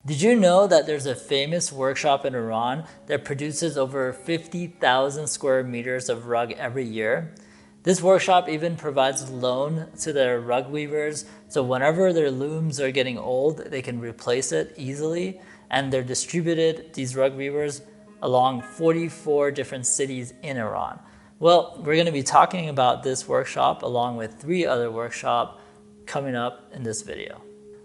Did you know that there's a famous workshop in Iran that produces over 50,000 square meters of rug every year? This workshop even provides loan to their rug weavers, so whenever their looms are getting old, they can replace it easily, and they're distributed, these rug weavers, along 44 different cities in Iran. Well, we're going to be talking about this workshop along with 3 other workshops coming up in this video.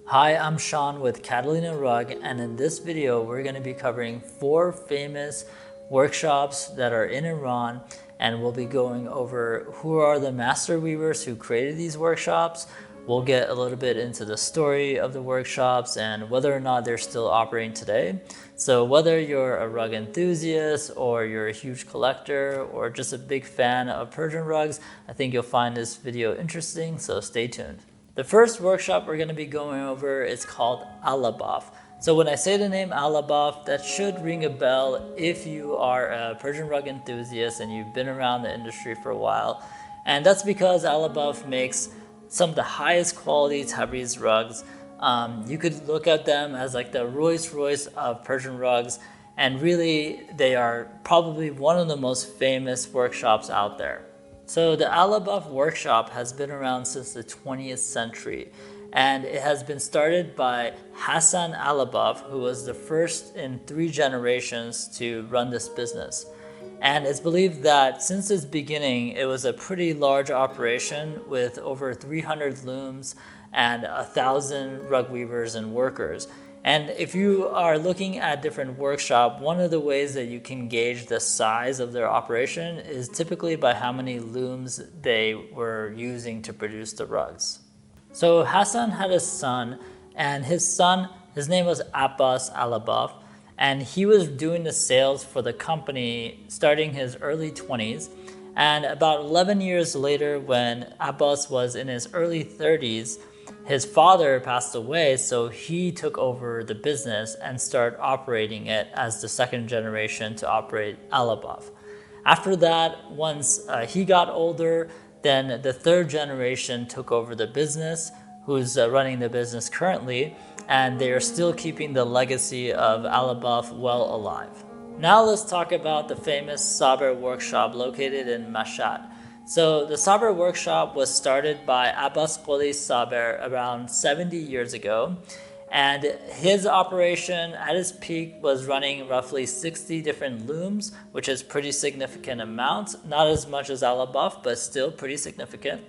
Hi, I'm Sean with Catalina Rug, and in this video we're going to be covering 4 famous workshops that are in Iran, and we'll be going over who are the master weavers who created these workshops. We'll get a little bit into the story of the workshops and whether or not they're still operating today. So whether you're a rug enthusiast or you're a huge collector or just a big fan of Persian rugs, I think you'll find this video interesting, so stay tuned. The first workshop we're going to be going over is called Alabaf. So when I say the name Alabaf, that should ring a bell if you are a Persian rug enthusiast and you've been around the industry for a while. And that's because Alabaf makes some of the highest quality Tabriz rugs. You could look at them as like the Rolls-Royce of Persian rugs, and really they are probably one of the most famous workshops out there. So the Alabaf workshop has been around since the 20th century, and it has been started by Hassan Alabaf, who was the first in 3 generations to run this business. And it's believed that since its beginning, it was a pretty large operation with over 300 looms and 1,000 rug weavers and workers. And if you are looking at different workshops, one of the ways that you can gauge the size of their operation is typically by how many looms they were using to produce the rugs. So Hassan had a son, and his name was Abbas Alabaf, and he was doing the sales for the company starting his early 20s. And about 11 years later, when Abbas was in his early 30s, his father passed away, so he took over the business and started operating it as the 2nd generation to operate Alabaf. After that, once he got older, then the 3rd generation took over the business, who's running the business currently, and they are still keeping the legacy of Alabaf well alive. Now let's talk about the famous Saber Workshop located in Mashhad. So the Saber Workshop was started by Abbas Qoli Saber around 70 years ago, and his operation at its peak was running roughly 60 different looms, which is pretty significant amount, not as much as Alabaf, but still pretty significant.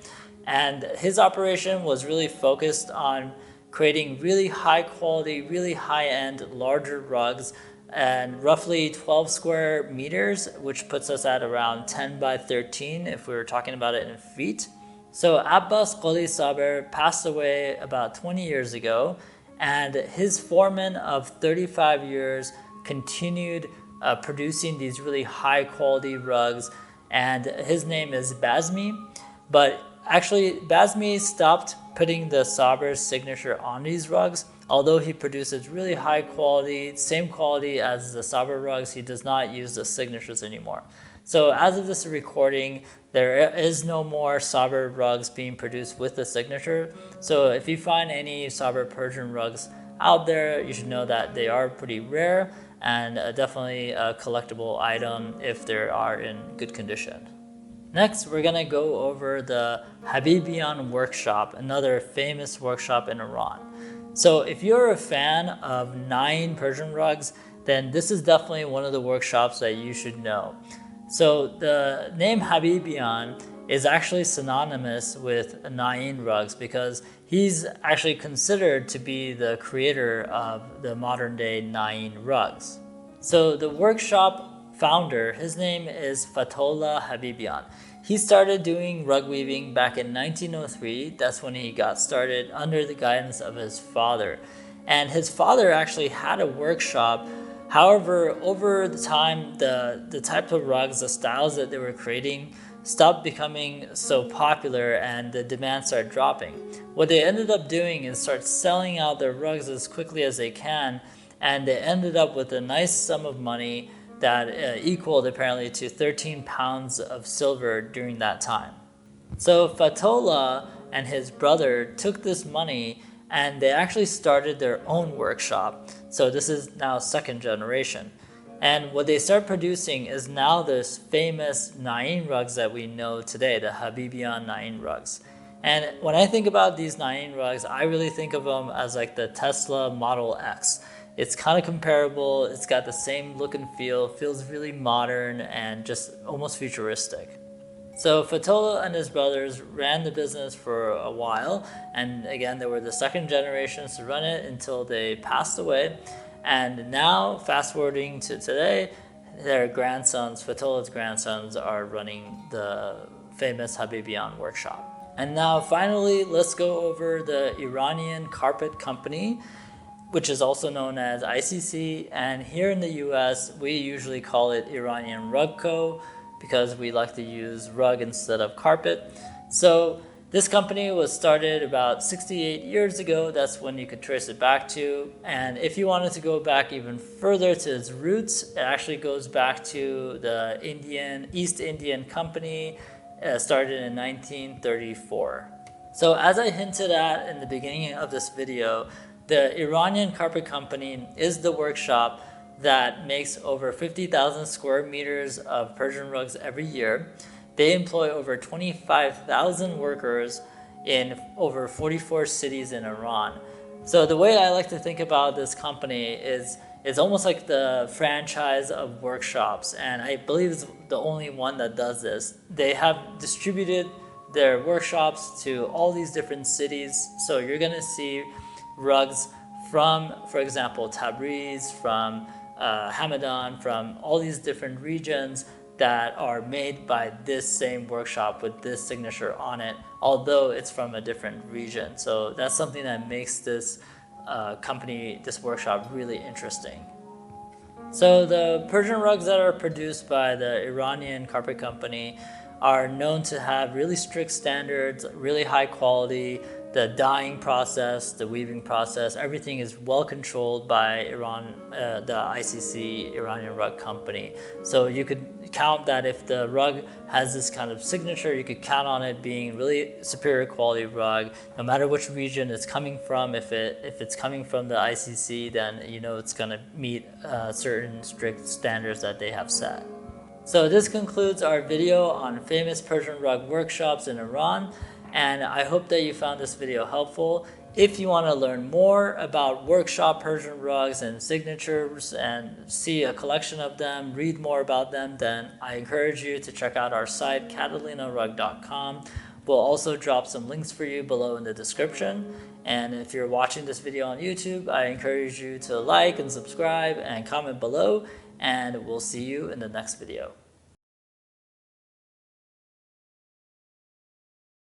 And his operation was really focused on creating really high quality, really high-end, larger rugs, and roughly 12 square meters, which puts us at around 10 by 13 if we were talking about it in feet. So Abbas Qoli Saber passed away about 20 years ago, and his foreman of 35 years continued producing these really high quality rugs, and his name is Bazmi. But actually, Bazmi stopped putting the Saber's signature on these rugs. Although he produces really high quality, same quality as the Saber rugs, he does not use the signatures anymore. So as of this recording, there is no more Saber rugs being produced with the signature. So if you find any Saber Persian rugs out there, you should know that they are pretty rare and definitely a collectible item if they are in good condition. Next, we're going to go over the Habibian Workshop, another famous workshop in Iran. So if you're a fan of Nain Persian rugs, then this is definitely one of the workshops that you should know. So the name Habibian is actually synonymous with Nain rugs because he's actually considered to be the creator of the modern day Nain rugs. So the workshop founder, his name is Fatollah Habibian. He started doing rug weaving back in 1903. That's when he got started under the guidance of his father. And his father actually had a workshop. However, over the time, the type of rugs, the styles that they were creating stopped becoming so popular and the demand started dropping. What they ended up doing is start selling out their rugs as quickly as they can, and they ended up with a nice sum of money that equaled apparently to 13 pounds of silver during that time. So Fatollah and his brother took this money and they actually started their own workshop. So this is now second generation. And what they start producing is now this famous Nain rugs that we know today, the Habibian Nain rugs. And when I think about these Nain rugs, I really think of them as like the Tesla Model X. It's kind of comparable, it's got the same look and feel, feels really modern and just almost futuristic. So Fatola and his brothers ran the business for a while, and again, they were the second generations to run it until they passed away. And now, fast forwarding to today, their grandsons, Fatola's grandsons, are running the famous Habibian Workshop. And now finally, let's go over the Iranian Carpet Company, which is also known as ICC. And here in the US, we usually call it Iranian Rug Co. because we like to use rug instead of carpet. So this company was started about 68 years ago. That's when you could trace it back to. And if you wanted to go back even further to its roots, it actually goes back to the East Indian Company, started in 1934. So as I hinted at in the beginning of this video, the Iranian Carpet Company is the workshop that makes over 50,000 square meters of Persian rugs every year. They employ over 25,000 workers in over 44 cities in Iran. So the way I like to think about this company is it's almost like the franchise of workshops, and I believe it's the only one that does this. They have distributed their workshops to all these different cities. So you're gonna see rugs from, for example, Tabriz, from Hamadan, from all these different regions that are made by this same workshop with this signature on it, although it's from a different region. So that's something that makes this company, this workshop, really interesting. So the Persian rugs that are produced by the Iranian Carpet Company are known to have really strict standards, really high quality. The dyeing process, the weaving process, everything is well controlled by the ICC, Iranian Rug Company. So you could count that if the rug has this kind of signature, you could count on it being really superior quality rug, no matter which region it's coming from. If it's coming from the ICC, then you know it's gonna meet certain strict standards that they have set. So this concludes our video on famous Persian rug workshops in Iran. And I hope that you found this video helpful. If you want to learn more about workshop Persian rugs and signatures and see a collection of them, read more about them, then I encourage you to check out our site, CatalinaRug.com. We'll also drop some links for you below in the description. And if you're watching this video on YouTube, I encourage you to like and subscribe and comment below, and we'll see you in the next video.